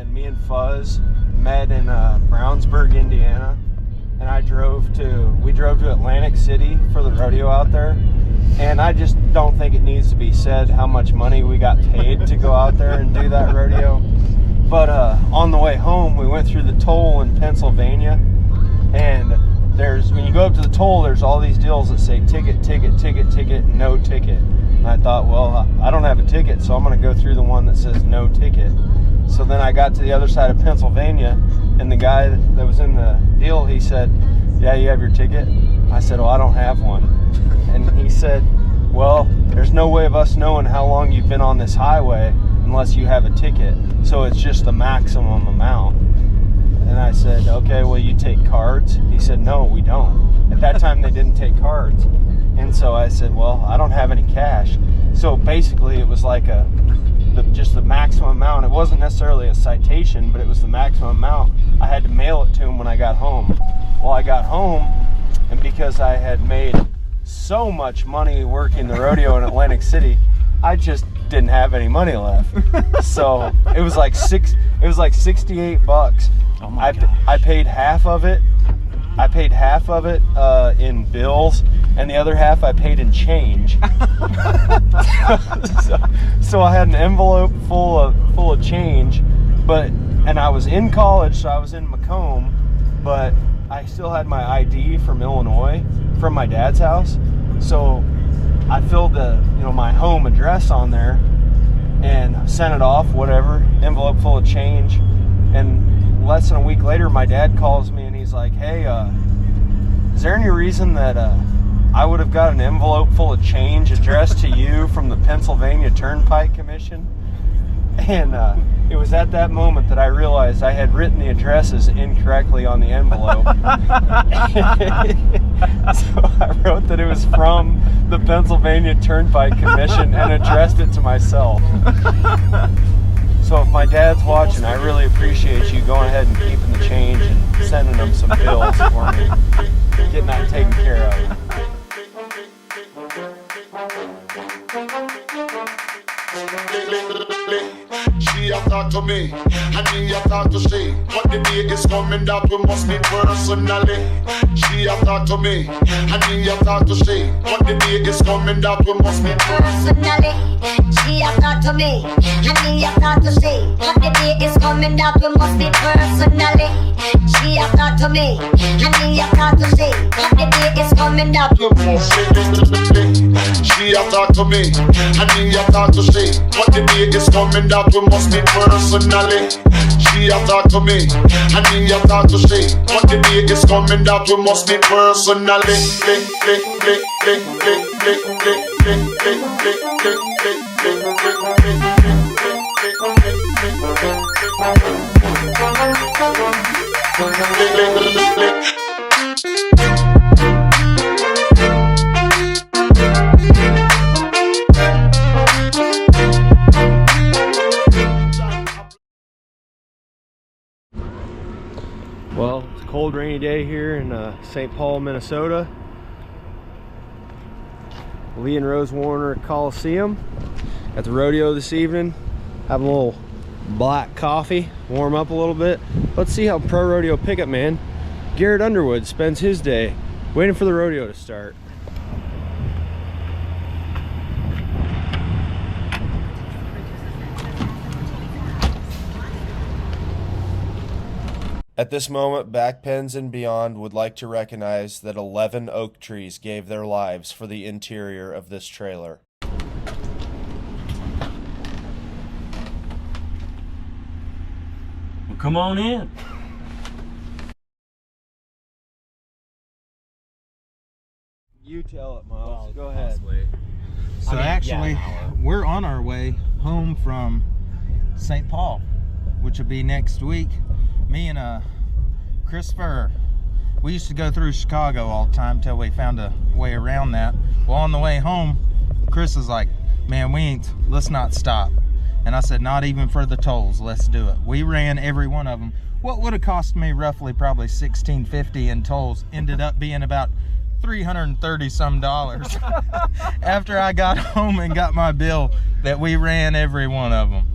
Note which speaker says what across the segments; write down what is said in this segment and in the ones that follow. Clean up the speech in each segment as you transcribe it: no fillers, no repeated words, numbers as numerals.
Speaker 1: and me and Fuzz met in Brownsburg, Indiana, and we drove to Atlantic City for the rodeo out there. And I just don't think it needs to be said how much money we got paid to go out there and do that rodeo. But on the way home, we went through the toll in Pennsylvania, and when you go up to the toll, there's all these deals that say ticket, ticket, ticket, ticket, no ticket. And I thought, well, I don't have a ticket, so I'm going to go through the one that says no ticket. So then I got to the other side of Pennsylvania, and the guy that was in the deal, he said, yeah, you have your ticket? I said, well, I don't have one. And he said, well, there's no way of us knowing how long you've been on this highway unless you have a ticket. So it's just the maximum amount. And I said, okay, well, you take cards? He said, no, we don't. At that time, they didn't take cards. And so I said, well, I don't have any cash. So basically, it was like just the maximum amount. It wasn't necessarily a citation, but it was the maximum amount. I had to mail it to him when I got home. Well, I got home, and because I had made so much money working the rodeo in Atlantic City, I just didn't have any money left. So it was like $68.
Speaker 2: Oh my gosh.
Speaker 1: I paid half of it. In bills, and the other half I paid in change. so I had an envelope full of change, and I was in college, so I was in Macomb, but I still had my ID from Illinois, from my dad's house. So I filled my home address on there and sent it off, whatever, envelope full of change. And less than a week later, my dad calls me and he's like, hey, is there any reason that I would have got an envelope full of change addressed to you from the Pennsylvania Turnpike Commission? And it was at that moment that I realized I had written the addresses incorrectly on the envelope. So I wrote that it was from the Pennsylvania Turnpike Commission and addressed it to myself. So if my dad's watching, I really appreciate you going ahead and keeping the change and sending them some bills for me, getting that taken care of.
Speaker 3: She a talk to me, and me a talk to she. But the day is coming that we must meet personally. She a talk to me, and me a talk to she. But the day is coming that we must meet personally.
Speaker 4: She a talk to me, and me a talk to she. But the day is coming that we must meet personally. She a talk to me, and me a talk to she. But the day is coming that we must meet.
Speaker 3: She a talk to me, and me a talk to she. But the day is coming that we must meet personally. She a talk to me, and me a talk to she. But the day is coming that we must meet personally.
Speaker 1: Well, it's a cold, rainy day here in St. Paul, Minnesota. Lee and Rose Warner Coliseum at the rodeo this evening. Having a little black coffee, warm up a little bit. Let's see how pro rodeo pickup man Garrett Underwood spends his day waiting for the rodeo to start.
Speaker 5: At this moment, Backpens and beyond would like to recognize that 11 oak trees gave their lives for the interior of this trailer.
Speaker 2: Well, come on in.
Speaker 1: You tell it, Miles. Go ahead.
Speaker 6: So actually, we're on our way home from St. Paul, which will be next week. Me and Christopher, we used to go through Chicago all the time till we found a way around that. Well, on the way home, Chris was like, man, let's not stop. And I said, not even for the tolls, let's do it. We ran every one of them. What would have cost me roughly probably $16.50 in tolls ended up being about $330 some after I got home and got my bill that we ran every one of them.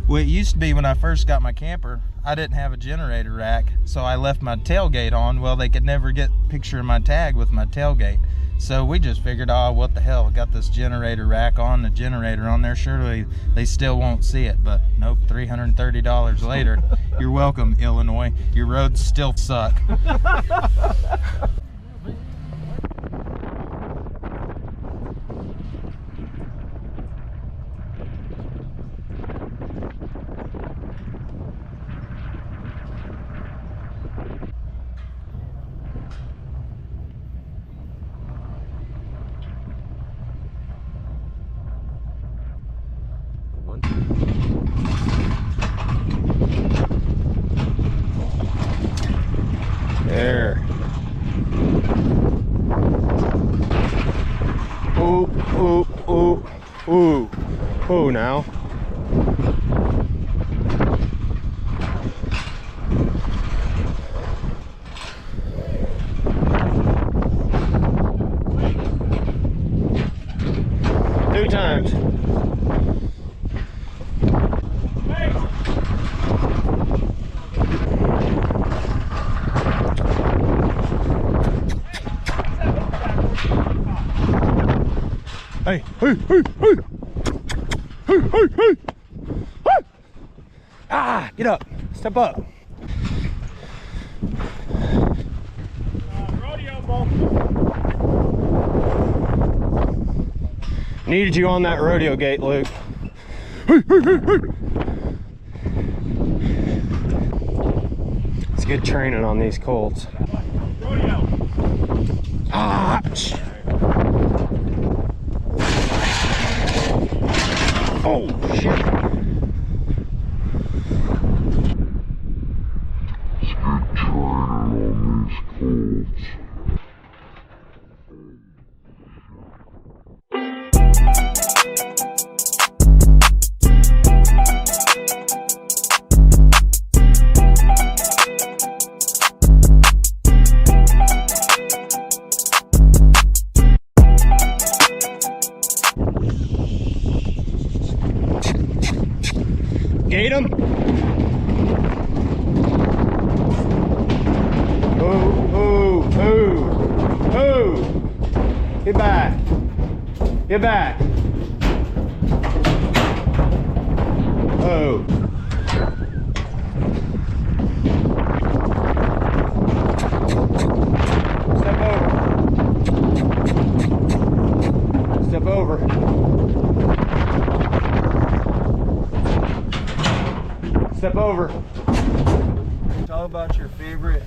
Speaker 6: Well, it used to be when I first got my camper, I didn't have a generator rack, so I left my tailgate on. Well, they could never get a picture of my tag with my tailgate. So we just figured, oh, what the hell, got this generator rack on, the generator on there, surely they still won't see it. But nope, $330 later. You're welcome, Illinois. Your roads still suck.
Speaker 1: There. Ooh, ooh, ooh, ooh, ooh now. Two times. Hey, hey, hey, hey! Hey, hey, hey! Ah! Ah, get up. Step up.
Speaker 2: Rodeo ball.
Speaker 1: Needed you on that rodeo gate, Luke. Hey, hey, hey, hey! It's good training on these colts.
Speaker 2: Rodeo.
Speaker 1: Ah! Oh, shit. Gate him. Oh, oh, oh, oh. Get back. Get back. Oh. Step over. Step over. Step over. Talk about your favorite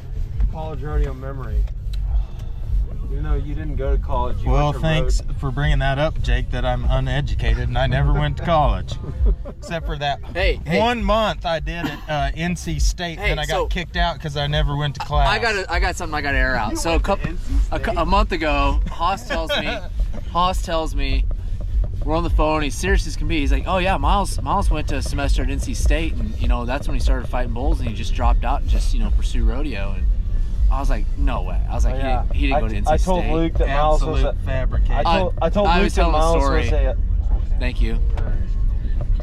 Speaker 1: college rodeo memory. Even though you didn't go to college.
Speaker 6: Well, thanks for bringing that up, Jake, that I'm uneducated and I never went to college. Except for that 1 month I did at NC State, and I got kicked out because I never went to class.
Speaker 7: I got something I got to air out. So a month ago, Haas tells me, we're on the phone. He's serious as can be. He's like, "Oh yeah, Miles went to a semester at NC State, and that's when he started fighting bulls, and he just dropped out and just pursue rodeo." And I was like, "No way!" I was like, "He didn't go to NC State."
Speaker 1: I told Luke that Miles was a
Speaker 6: fabrication.
Speaker 1: I told Luke that Miles was a.
Speaker 7: Thank you.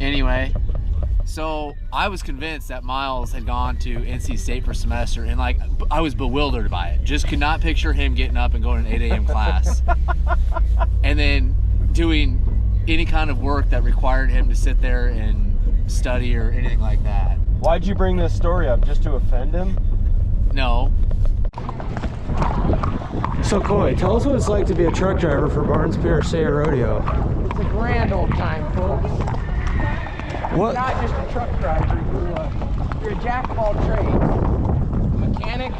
Speaker 7: Anyway, so I was convinced that Miles had gone to NC State for a semester, and I was bewildered by it. Just could not picture him getting up and going to an 8 a.m. class, and then doing any kind of work that required him to sit there and study or anything like that.
Speaker 1: Why'd you bring this story up? Just to offend him?
Speaker 7: No.
Speaker 1: So Coy, tell us what it's like to be a truck driver for Barnes PRCA Rodeo.
Speaker 8: It's a grand old time, folks.
Speaker 1: What?
Speaker 8: You're not just a truck driver, you're a jack of all trades. Mechanic.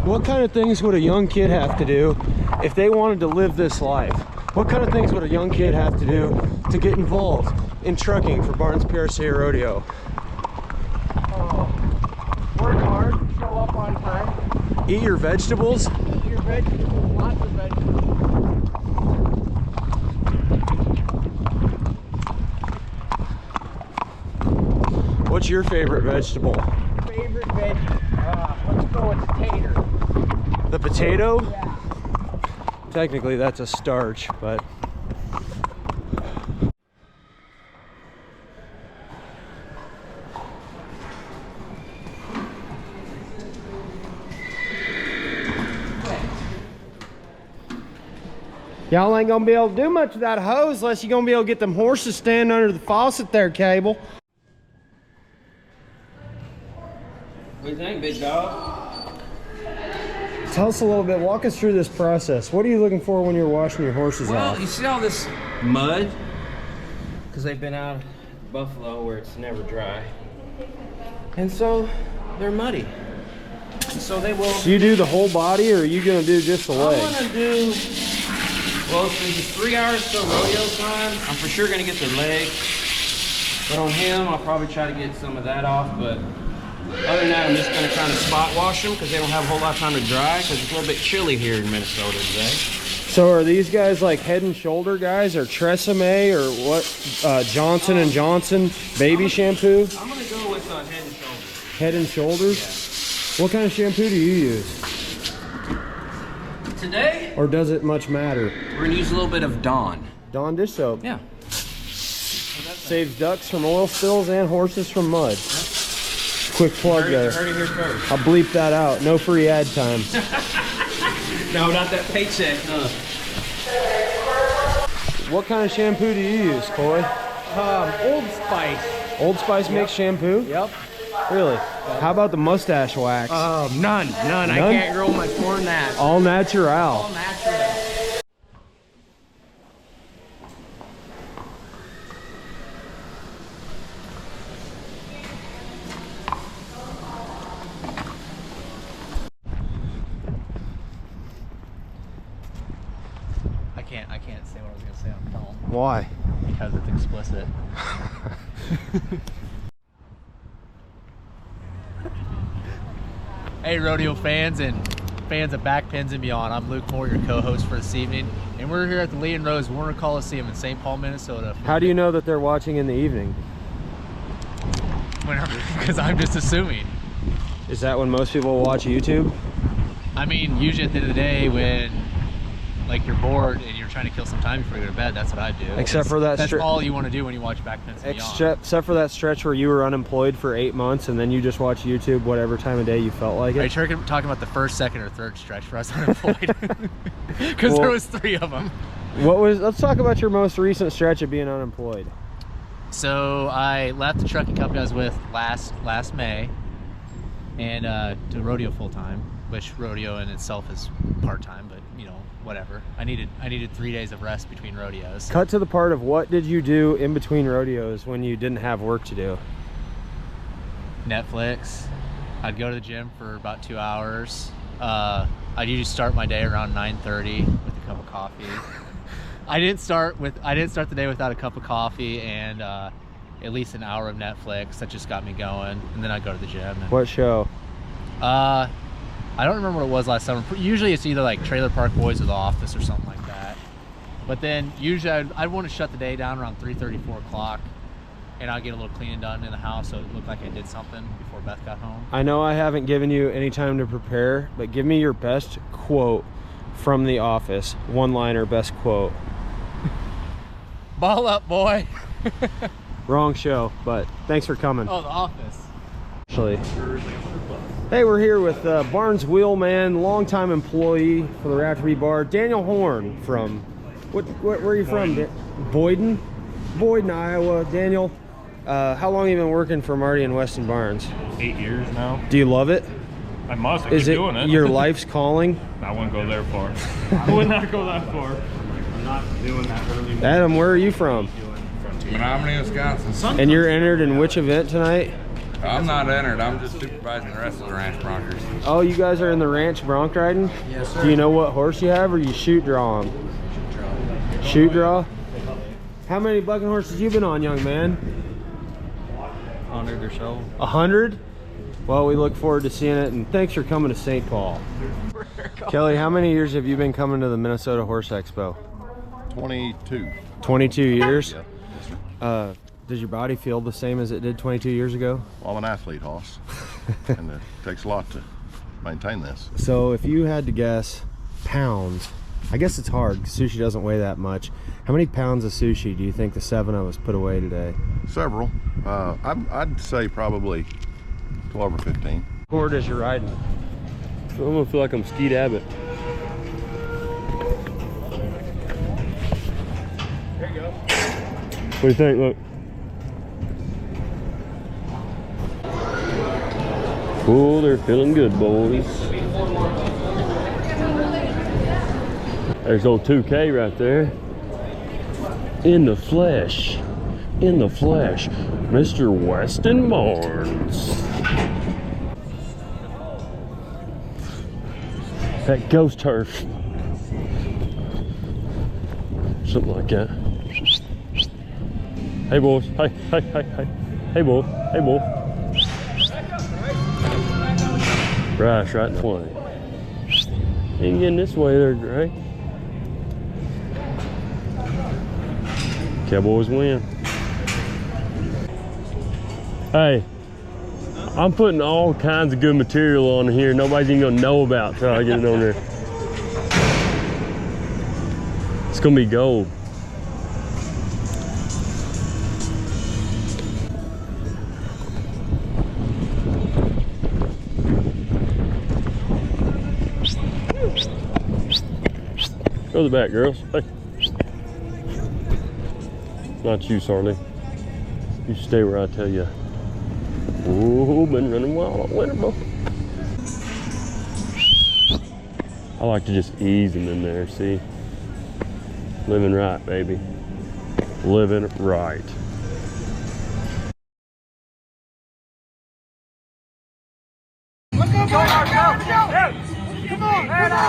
Speaker 1: What kind of things would a young kid have to do if they wanted to live this life? What kind of things would a young kid have to do to get involved in trucking for Barnes PRCA Rodeo?
Speaker 8: Work hard, show up on time.
Speaker 1: Eat your vegetables?
Speaker 8: Eat your vegetables, lots of vegetables.
Speaker 1: What's your favorite vegetable?
Speaker 8: Favorite veggie? Let's go with tater.
Speaker 1: The potato?
Speaker 8: Yeah.
Speaker 1: Technically that's a starch, but Y'all ain't gonna be able to do much with that hose unless you're gonna be able to get them horses standing under the faucet there, Cable.
Speaker 8: What do you think, big dog?
Speaker 1: Tell us a little bit, walk us through this process. What are you looking for when you're washing your horses
Speaker 8: Well,
Speaker 1: off?
Speaker 8: you see all this mud? Because they've been out of Buffalo where it's never dry. And so they're muddy. And so they will...
Speaker 1: Do you do the whole body or are you gonna do just the
Speaker 8: I'm
Speaker 1: legs?
Speaker 8: gonna do... Well, since it's 3 hours till rodeo time, I'm for sure gonna get their leg. But on him, I'll probably try to get some of that off, but other than that, I'm just gonna kind of spot wash them because they don't have a whole lot of time to dry because it's a little bit chilly here in Minnesota today.
Speaker 1: So are these guys like Head and Shoulder guys or Tresemme or what? Johnson and Johnson baby shampoo?
Speaker 8: I'm gonna go with Head and Shoulders.
Speaker 1: Head and Shoulders? Yeah. What kind of shampoo do you use?
Speaker 8: Today,
Speaker 1: Or does it much matter?
Speaker 8: we're gonna use a little bit of Dawn.
Speaker 1: Dawn dish soap.
Speaker 8: Yeah.
Speaker 1: Saves ducks from oil spills and horses from mud. Quick plug there.
Speaker 8: Heard it here first.
Speaker 1: I'll bleep that out. No free ad time.
Speaker 8: No, not that paycheck.
Speaker 1: What kind of shampoo do you use, Coy?
Speaker 8: Old Spice.
Speaker 1: Old Spice makes shampoo?
Speaker 8: Yep.
Speaker 1: Really? How about the mustache wax?
Speaker 8: None. I can't grow much more than that.
Speaker 1: All natural.
Speaker 8: All natural.
Speaker 7: I can't say what I was gonna say on the phone
Speaker 1: Why?
Speaker 7: because it's explicit. Hey, rodeo fans and fans of Backpens and beyond. I'm Luke Moore, your co-host for this evening, and we're here at the Lee and Rose Warner Coliseum in St. Paul, Minnesota.
Speaker 1: How do you know that they're watching in the evening?
Speaker 7: Because I'm just assuming.
Speaker 1: Is that when most people watch YouTube?
Speaker 7: I mean, usually at the end of the day, when like you're bored and you're trying to kill some time before you go to bed, that's what I do.
Speaker 1: Except for that
Speaker 7: that's all you want to do when you watch Backpens and beyond.
Speaker 1: Except for that stretch where you were unemployed for 8 months and then you just watch YouTube whatever time of day you felt like it.
Speaker 7: Are you talking about the first, second, or third stretch for us unemployed? Because there was 3 of them.
Speaker 1: Let's talk about your most recent stretch of being unemployed.
Speaker 7: So I left the trucking company I was with last May and do rodeo full time, which rodeo in itself is part time, but you know, whatever. I needed 3 days of rest between rodeos.
Speaker 1: Cut to the part of what did you do in between rodeos when you didn't have work to do?
Speaker 7: Netflix. I'd go to the gym for about 2 hours. I'd usually start my day around 9:30 with a cup of coffee. I didn't start the day without a cup of coffee and at least an hour of Netflix. That just got me going, and then I'd go to the gym. And,
Speaker 1: What show?
Speaker 7: I don't remember what it was last summer. Usually it's either like Trailer Park Boys or The Office or something like that. But then usually I'd want to shut the day down around 3:30, 4 o'clock, and I'll get a little cleaning done in the house so it looked like I did something before Beth got home.
Speaker 1: I know I haven't given you any time to prepare, but give me your best quote from The Office. One-liner, best quote.
Speaker 7: Ball up, boy.
Speaker 1: Wrong show, but thanks for coming.
Speaker 7: Oh, The Office.
Speaker 1: Actually. Hey, we're here with Barnes Wheelman, longtime employee for the Raftery Bar, Daniel Horn from, where are you from? Boyden? Boyden, Iowa. Daniel, how long have you been working for Marty and Weston Barnes?
Speaker 2: 8 years now.
Speaker 1: Do you love it?
Speaker 2: I must. I
Speaker 1: Is
Speaker 2: keep
Speaker 1: it
Speaker 2: doing it.
Speaker 1: your life's calling?
Speaker 2: I wouldn't go there far. I would not go that far. I'm not doing that early.
Speaker 1: Adam, where are you from?
Speaker 9: Menominee, Wisconsin.
Speaker 1: And you're entered in which event tonight?
Speaker 9: I'm not entered. I'm just supervising the rest of the ranch broncos.
Speaker 1: Oh, you guys are in the ranch bronc riding?
Speaker 9: Yes, sir.
Speaker 1: Do you know what horse you have, or you shoot draw them? Shoot draw? How many bucking horses you been on, young man?
Speaker 2: 100 or so.
Speaker 1: 100? Well, we look forward to seeing it, and thanks for coming to St. Paul. Kelly, how many years have you been coming to the Minnesota Horse Expo?
Speaker 10: 22.
Speaker 1: 22 years?
Speaker 10: Yeah.
Speaker 1: Does your body feel the same as it did 22 years ago?
Speaker 10: Well, I'm an athlete, Hoss, and it takes a lot to maintain this.
Speaker 1: So if you had to guess pounds, I guess it's hard because sushi doesn't weigh that much. How many pounds of sushi do you think the 7 of us put away today?
Speaker 10: Several. I'd say probably 12 or 15.
Speaker 1: Forward as you're riding. I'm gonna feel like I'm Skeet Abbott.
Speaker 2: What do you think? Look. Oh, they're feeling good, boys. There's old 2K right there. In the flesh. In the flesh. Mr. Weston Barnes. That ghost turf. Something like that. Hey boys. Hey, hey, hey, hey. Hey boy. Hey boy. Right in the way. You ain't getting this way there, Gray. Cowboys win. Hey, I'm putting all kinds of good material on here nobody's even gonna know about till I get it on there. It's gonna be gold. Go to the back, girls. Hey. Not you, Sarly. You stay where I tell you. Ooh, been running wild all winter, bro. I like to just ease them in there, see? Living right, baby. Living right.
Speaker 3: Come on, come on, come on, come on, yeah!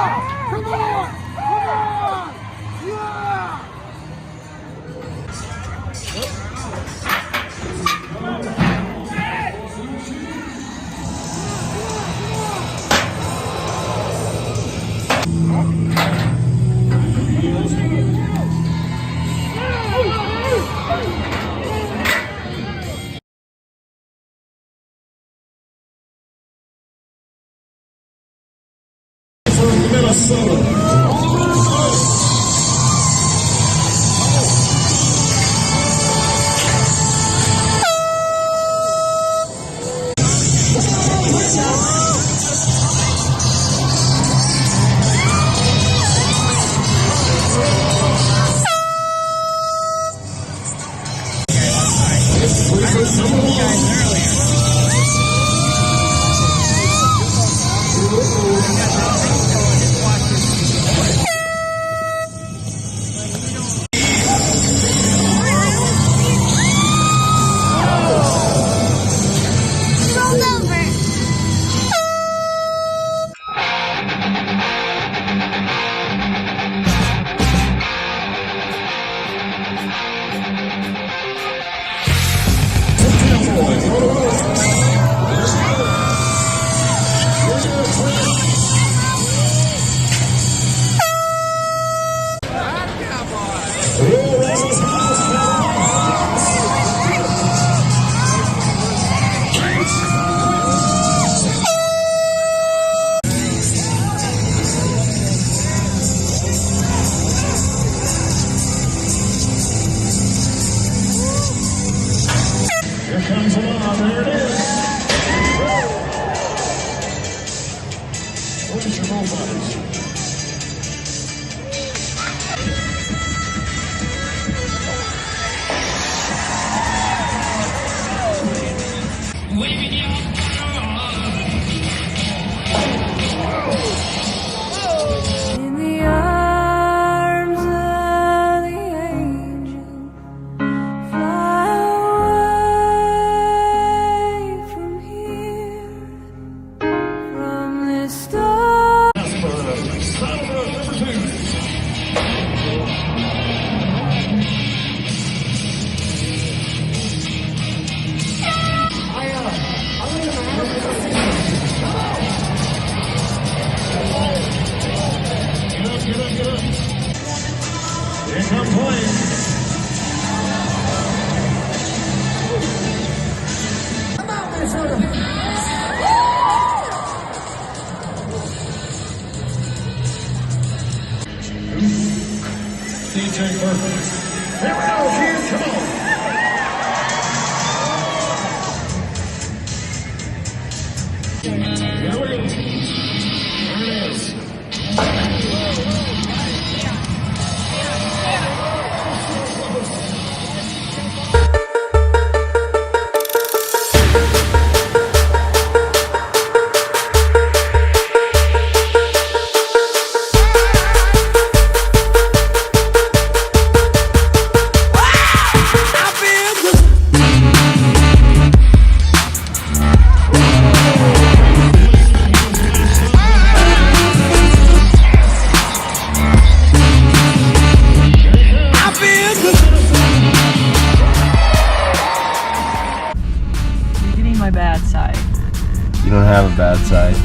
Speaker 1: have a bad site.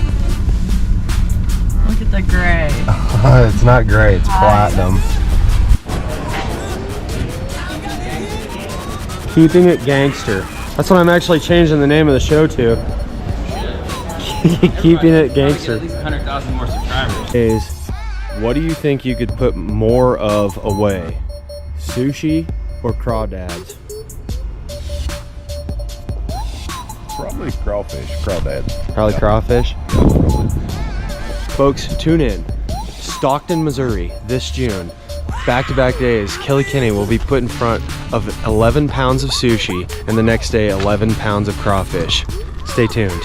Speaker 11: Look at the gray.
Speaker 1: It's not gray, it's platinum. Keeping it gangster. That's what I'm actually changing the name of the show to. Keeping it gangster.
Speaker 8: At least 100,000 more subscribers.
Speaker 1: Is, what do you think you could put more of away? Sushi or crawdads?
Speaker 10: Probably crawfish, crawdads.
Speaker 1: Probably crawfish. Folks, tune in. Stockton, Missouri, this June. Back-to-back days, Kelly Kinney will be put in front of 11 pounds of sushi, and the next day 11 pounds of crawfish. Stay tuned.